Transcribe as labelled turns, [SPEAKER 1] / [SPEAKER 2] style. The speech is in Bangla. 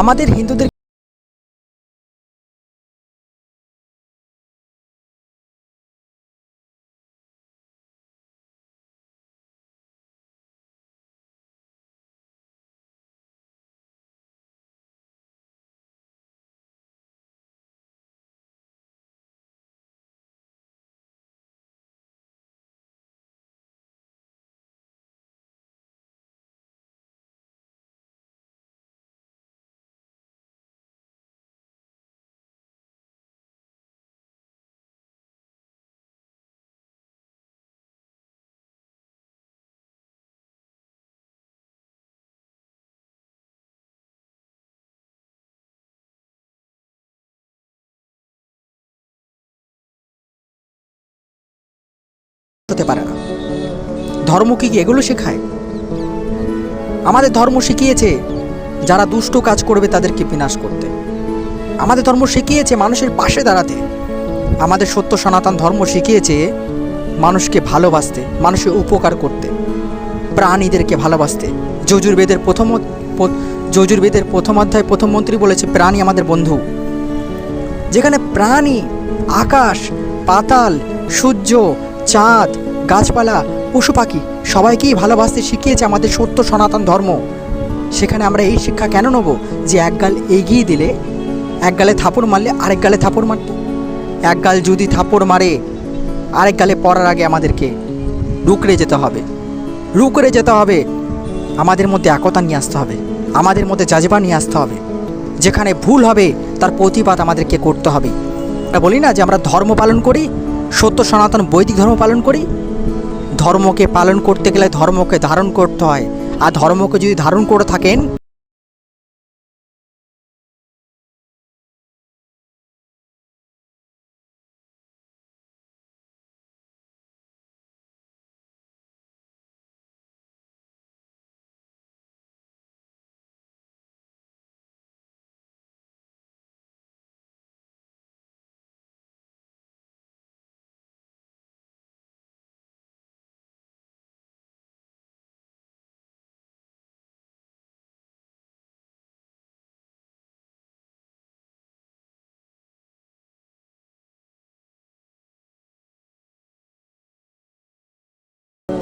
[SPEAKER 1] আমাদের হিন্দুদের হতে পারে না। ধর্ম কি এগুলো শেখায়? আমাদের ধর্ম শিখিয়েছে যারা দুষ্ট কাজ করবে তাদেরকে বিনাশ করতে। আমাদের ধর্ম শিখিয়েছে মানুষের পাশে দাঁড়াতে। আমাদের সত্য সনাতন ধর্ম শিখিয়েছে মানুষকে ভালোবাসতে, মানুষের উপকার করতে, প্রাণীদেরকে ভালোবাসতে। যজুর্বেদের প্রথম অধ্যায় প্রথম মন্ত্রী বলেছে প্রাণী আমাদের বন্ধু। যেখানে প্রাণী, আকাশ, পাতাল, সূর্য, চাঁদ, গাছপালা, পশু পাখি সবাইকেই ভালোবাসতে শিখিয়েছে আমাদের সত্য সনাতন ধর্ম। সেখানে আমরা এই শিক্ষা কেন নেব যে এক গাল এগিয়ে দিলে, এক গালে থাপড় মারলে আরেক গালে থাপড় মারতে? এক গাল যদি থাপড় মারে আরেক গালে পড়ার আগে আমাদেরকে রুকড়ে যেতে হবে। আমাদের মধ্যে একতা নিয়ে আসতে হবে, আমাদের মধ্যে জাজবা নিয়ে আসতে হবে। যেখানে ভুল হবে তার প্রতিবাদ আমাদেরকে করতে হবে। আমরা বলি না যে আমরা ধর্ম পালন করি, সত্য সনাতন বৈদিক ধর্ম পালন করি। ধর্মকে পালন করতে গেলে ধর্মকে ধারণ করতে হয়। আর ধর্মকে যদি ধারণ করে থাকেন